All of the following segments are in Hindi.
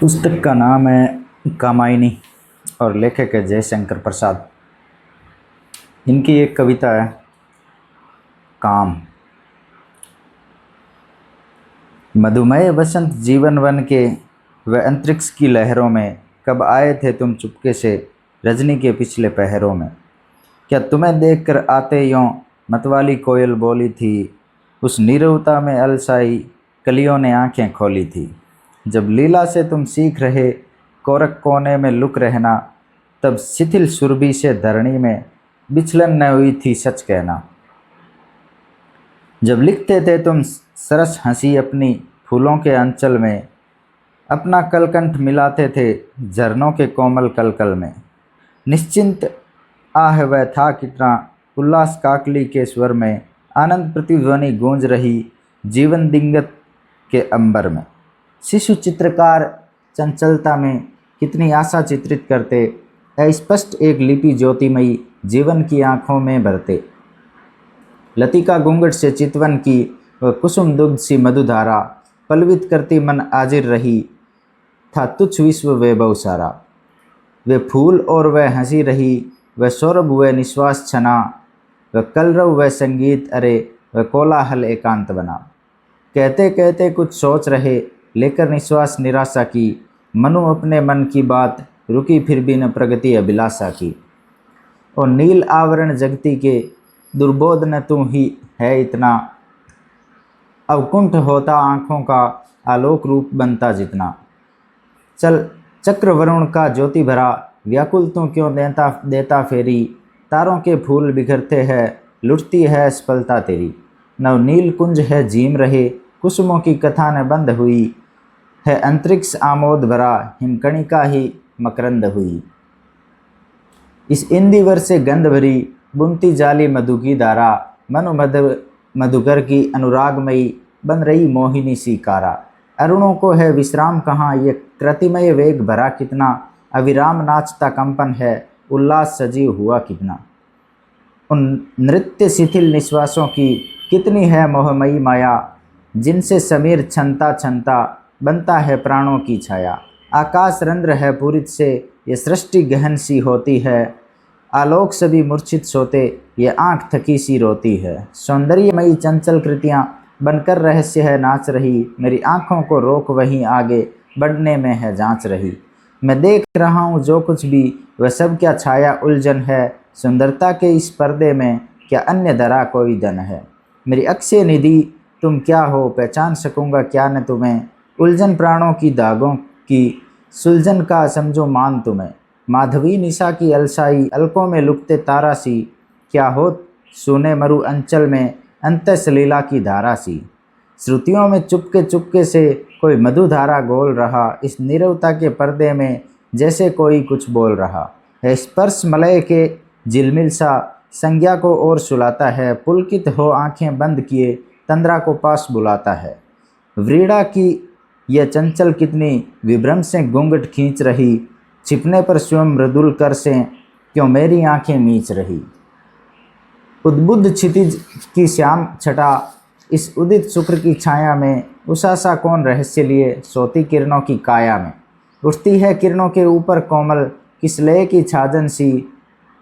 पुस्तक का नाम है कामायनी और लेखक है जयशंकर प्रसाद। इनकी एक कविता है काम। मधुमेह वसंत जीवन वन के व अंतरिक्ष की लहरों में, कब आए थे तुम चुपके से रजनी के पिछले पहरों में। क्या तुम्हें देखकर आते यों मतवाली कोयल बोली थी, उस नीरवता में अलसाई कलियों ने आंखें खोली थी। जब लीला से तुम सीख रहे कोरक कोने में लुक रहना, तब शिथिल सुरभि से धरणी में बिछलन न हुई थी सच कहना। जब लिखते थे तुम सरस हंसी अपनी फूलों के अंचल में, अपना कलकंठ मिलाते थे झरनों के कोमल कलकल में। निश्चिंत आह वह था कितना उल्लास काकली के स्वर में, आनंद प्रतिध्वनि गूंज रही जीवन दिंगत के अंबर में। शिशु चित्रकार चंचलता में कितनी आशा चित्रित करते, अस्पष्ट एक लिपि ज्योतिमयी जीवन की आँखों में भरते। लतिका घूंघट से चितवन की वह कुसुम दुग्ध सी मधुधारा, पलवित करती मन आजिर रही था तुच्छ विश्व वैभव सारा। वे फूल और वह हंसी रही, वह सौरभ वह निश्वास छना, वह कलरव वह संगीत अरे वह कोलाहल एकांत बना। कहते कहते कुछ सोच रहे लेकर निश्वास निराशा की, मनु अपने मन की बात रुकी फिर भी न प्रगति अभिलाषा की। और नील आवरण जगती के दुर्बोध न तू ही है इतना, अवकुंठ होता आँखों का आलोक रूप बनता जितना। चल चक्र वरुण का ज्योति भरा, व्याकुल तू क्यों देता फेरी, तारों के फूल बिखरते हैं लुटती है असफलता तेरी। नव नील कुंज है झीम रहे, कुसुमों की कथा न बंद हुई है, अंतरिक्ष आमोद भरा हिमकणिका ही मकरंद हुई। इस इंदिवर से गंध भरी बुनती जाली मधु की धारा, मनु मधुकर की अनुरागमयी बन रही मोहिनी सी कारा। अरुणों को है विश्राम कहाँ, ये कृतिमय वेग भरा कितना, अविराम नाचता कंपन है उल्लास सजीव हुआ कितना। उन नृत्य शिथिल निश्वासों की कितनी है मोहमयी माया, जिनसे समीर छनता छनता बनता है प्राणों की छाया। आकाश रंध्र है पूरित से ये सृष्टि गहन सी होती है, आलोक सभी मूर्छित सोते ये आँख थकी सी रोती है। सौंदर्यमयी चंचल कृतियाँ बनकर रहस्य है नाच रही, मेरी आँखों को रोक वहीं आगे बढ़ने में है जांच रही। मैं देख रहा हूँ जो कुछ भी वह सब क्या छाया उलझन है, सुंदरता के इस पर्दे में क्या अन्य धरा कोई धन है। मेरी अक्षय निधि तुम क्या हो, पहचान सकूँगा क्या न तुम्हें, उलझन प्राणों की दागों की सुलझन का समझो मान तुम्हें। माधवी निशा की अलसाई अलकों में लुकते तारा सी, क्या हो सुने मरु अंचल में अंतस लीला की धारा सी। श्रुतियों में चुपके से कोई मधुधारा गोल रहा, इस नीरवता के पर्दे में जैसे कोई कुछ बोल रहा है। स्पर्श मलय के झिलमिल सा संज्ञा को और सुलाता है, पुलकित हो आंखें बंद किए तंद्रा को पास बुलाता है। व्रीड़ा की यह चंचल कितनी विभ्रम से घूंघट खींच रही, छिपने पर स्वयं मृदुल कर से क्यों मेरी आंखें मींच रही। उद्बुद्ध क्षितिज की श्याम छटा इस उदित शुक्र की छाया में, उषा सा कौन रहस्य लिए सोती किरणों की काया में। उठती है किरणों के ऊपर कोमल किसलय की छाजन सी,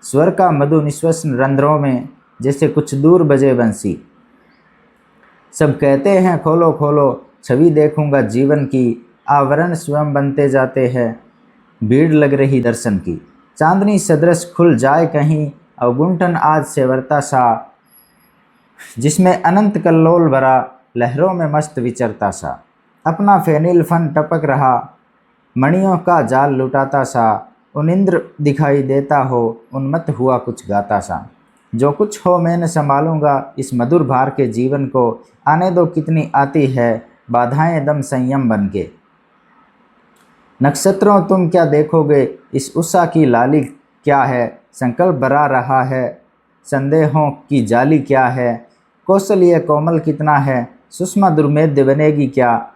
स्वर का मधु निश्वसन रंध्रों में जैसे कुछ दूर बजे बंसी। सब कहते हैं खोलो खोलो छवि देखूंगा जीवन की, आवरण स्वयं बनते जाते हैं भीड़ लग रही दर्शन की। चांदनी सदृश खुल जाए कहीं अवगुंठन आज से वर्ता सा, जिसमें अनंत कल्लोल भरा लहरों में मस्त विचरता सा। अपना फेनिल फन टपक रहा मणियों का जाल लुटाता सा, उन इंद्र दिखाई देता हो उन्मत्त हुआ कुछ गाता सा। जो कुछ हो मैं न संभालूंगा इस मधुर भार के जीवन को, आने दो कितनी आती है बाधाएं दम संयम बन के। नक्षत्रों तुम क्या देखोगे इस उषा की लाली क्या है, संकल्प बरा रहा है संदेहों की जाली क्या है। कौशल ये कोमल कितना है, सुषमा दुर्मेध्य बनेगी क्या,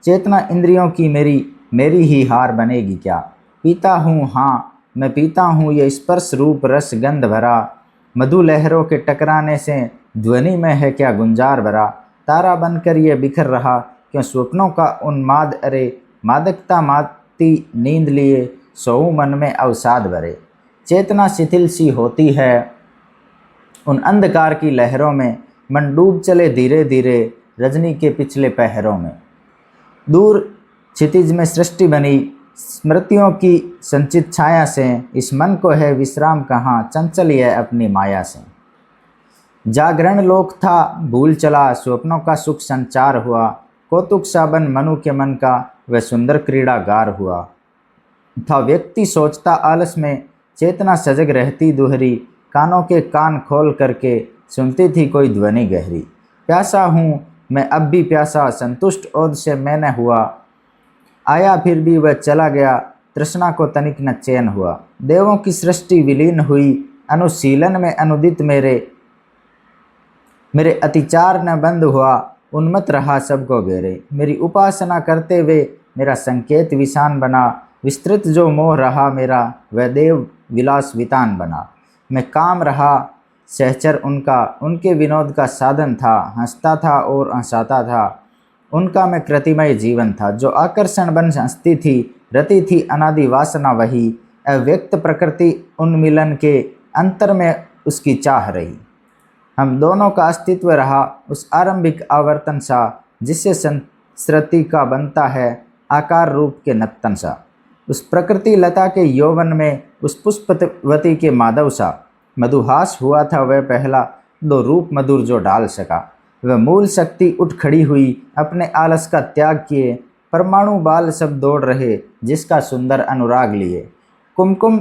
चेतना इंद्रियों की मेरी ही हार बनेगी क्या। पीता हूँ हाँ मैं पीता हूँ ये स्पर्श रूप रस गंध भरा, मधु लहरों के टकराने से ध्वनि में है क्या गुंजार भरा। तारा बनकर ये बिखर रहा क्यों स्वप्नों का उन्माद अरे, मादकता व्यक्ति नींद लिए, सोऊं मन में अवसाद भरे। चेतना शिथिल सी होती है उन अंधकार की लहरों में, मन डूब चले धीरे धीरे रजनी के पिछले पहरों में। दूर क्षितिज में सृष्टि बनी स्मृतियों की संचित छाया से, इस मन को है विश्राम कहाँ, चंचल यह अपनी माया से। जागरण लोक था भूल चला, स्वप्नों का सुख संचार हुआ, कौतुक साबन मनु के मन का वह सुंदर क्रीड़ागार हुआ। था व्यक्ति सोचता आलस में, चेतना सजग रहती दुहरी, कानों के कान खोल करके सुनती थी कोई ध्वनि गहरी। प्यासा हूँ मैं अब भी प्यासा, संतुष्ट ओद से मैंने हुआ, आया फिर भी वह चला गया, तृष्णा को तनिक न चैन हुआ। देवों की सृष्टि विलीन हुई, अनुशीलन में अनुदित मेरे अतिचार न बंद हुआ, उन्मत्त रहा सबको घेरे। मेरी उपासना करते वे मेरा संकेत विशान बना, विस्तृत जो मोह रहा मेरा वह देव विलास वितान बना। मैं काम रहा सहचर उनका, उनके विनोद का साधन था, हंसता था और हंसाता था, उनका मैं कृतिमय जीवन था। जो आकर्षण बन हंसती थी, रति थी अनादि वासना वही, अव्यक्त प्रकृति उन्मिलन के अंतर में उसकी चाह रही। हम दोनों का अस्तित्व रहा उस आरंभिक आवर्तन सा, जिससे संस्कृति का बनता है आकार रूप के नर्तन सा। उस प्रकृति लता के यौवन में, उस पुष्पवती के माधव सा, मधुहास हुआ था वह पहला, दो रूप मधुर जो डाल सका। वह मूल शक्ति उठ खड़ी हुई, अपने आलस का त्याग किए, परमाणु बाल सब दौड़ रहे जिसका सुंदर अनुराग लिए। कुमकुम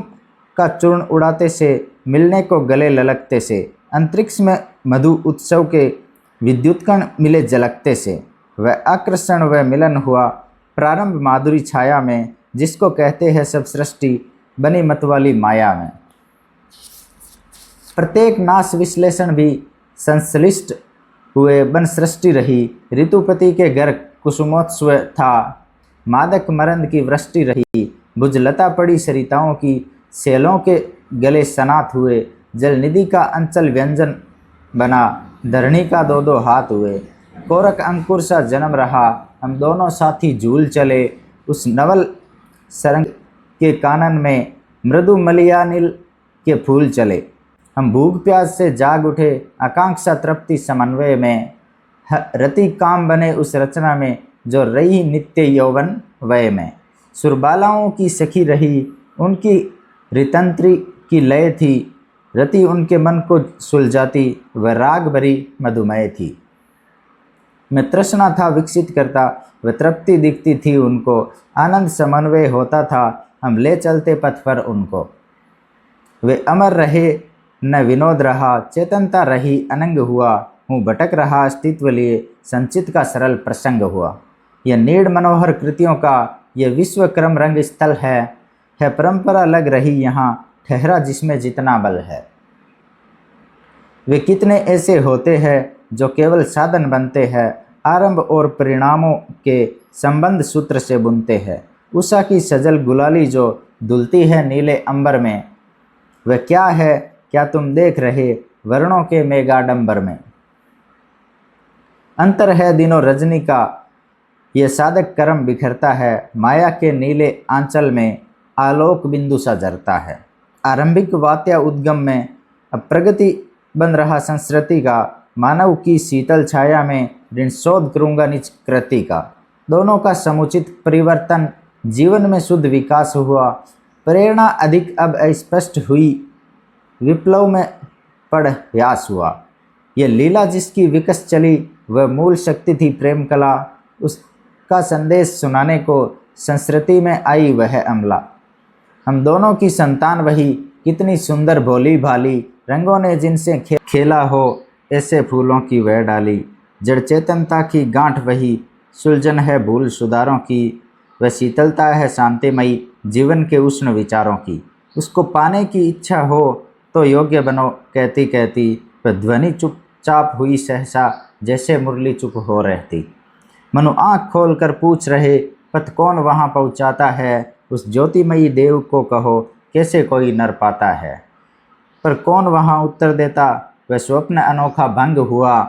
का चूर्ण उड़ाते से, मिलने को गले ललकते से, अंतरिक्ष में मधु उत्सव के विद्युतकण मिले झलकते से। वह आकर्षण वह मिलन हुआ प्रारंभ माधुरी छाया में, जिसको कहते हैं सब सृष्टि बनी मतवाली माया में। प्रत्येक नाश विश्लेषण भी संश्लिष्ट हुए बन सृष्टि रही, ऋतुपति के घर कुसुमोत्सव था, मादक मरंद की वृष्टि रही, भुजलता पड़ी सरिताओं की, सेलों के गले सनात हुए, जल निधि का अंचल व्यंजन बना, धरणी का दो दो हाथ हुए। कोरक अंकुर सा जन्म रहा, हम दोनों साथी झूल चले, उस नवल सरंग के कानन में मृदु मलियानिल के फूल चले। हम भूख प्यास से जाग उठे, आकांक्षा तृप्ति समन्वय में, रति काम बने उस रचना में, जो रही नित्य यौवन वय में। सुरबालाओं की सखी रही, उनकी रितंत्री की लय थी, रति उनके मन को सुलझाती, वह राग भरी मधुमय थी। मैं तृष्णा था विकसित करता, वह तृप्ति दिखती थी उनको, आनंद समन्वय होता था, हम ले चलते पथ पर उनको। वे अमर रहे न विनोद रहा, चेतनता रही अनंग हुआ, हूँ भटक रहा अस्तित्व लिए, संचित का सरल प्रसंग हुआ। यह नीड़ मनोहर कृतियों का यह विश्व क्रम रंग स्थल है परंपरा लग रही यहाँ, ठहरा जिसमें जितना बल है। वे कितने ऐसे होते हैं जो केवल साधन बनते हैं, आरंभ और परिणामों के संबंध सूत्र से बुनते हैं। उषा की सजल गुलाली जो दुलती है नीले अंबर में, वह क्या है क्या तुम देख रहे वर्णों के मेघाडंबर में। अंतर है दिनों रजनी का, यह साधक कर्म बिखरता है, माया के नीले आंचल में आलोक बिंदु सा झरता है। आरंभिक वात्या उद्गम में अब प्रगति बन रहा संस्कृति का, मानव की शीतल छाया में ऋण शोध करूँगा निज कृति का। दोनों का समुचित परिवर्तन, जीवन में शुद्ध विकास हुआ, प्रेरणा अधिक अब अस्पष्ट हुई, विप्लव में पड़ ह्यास हुआ। यह लीला जिसकी विकस चली, वह मूल शक्ति थी प्रेम कला, उसका संदेश सुनाने को संस्कृति में आई वह अमला। हम दोनों की संतान वही, कितनी सुंदर भोली भाली, रंगों ने जिनसे खेला हो ऐसे फूलों की वह डाली। जड़ चेतनता की गांठ वही, सुलझन है भूल सुधारों की, वह शीतलता है शांतिमयी जीवन के उष्ण विचारों की। उसको पाने की इच्छा हो तो योग्य बनो कहती कहती, वह ध्वनि चुपचाप हुई सहसा, जैसे मुरली चुप हो रहती। मनु आँख खोल कर पूछ रहे, पथ कौन वहाँ पहुँचाता है, उस ज्योतिमयी देव को कहो कैसे कोई नर पाता है। पर कौन वहाँ उत्तर देता, वह स्वप्न अनोखा भंग हुआ,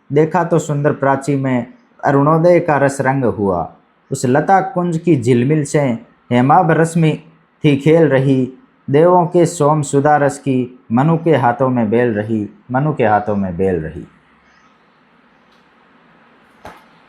देखा तो सुंदर प्राची में अरुणोदय का रस रंग हुआ। उस लता कुंज की झिलमिल से हेमाभ रश्मि थी खेल रही, देवों के सोम सुधा रस की, मनु के हाथों में बेल रही, मनु के हाथों में बेल रही।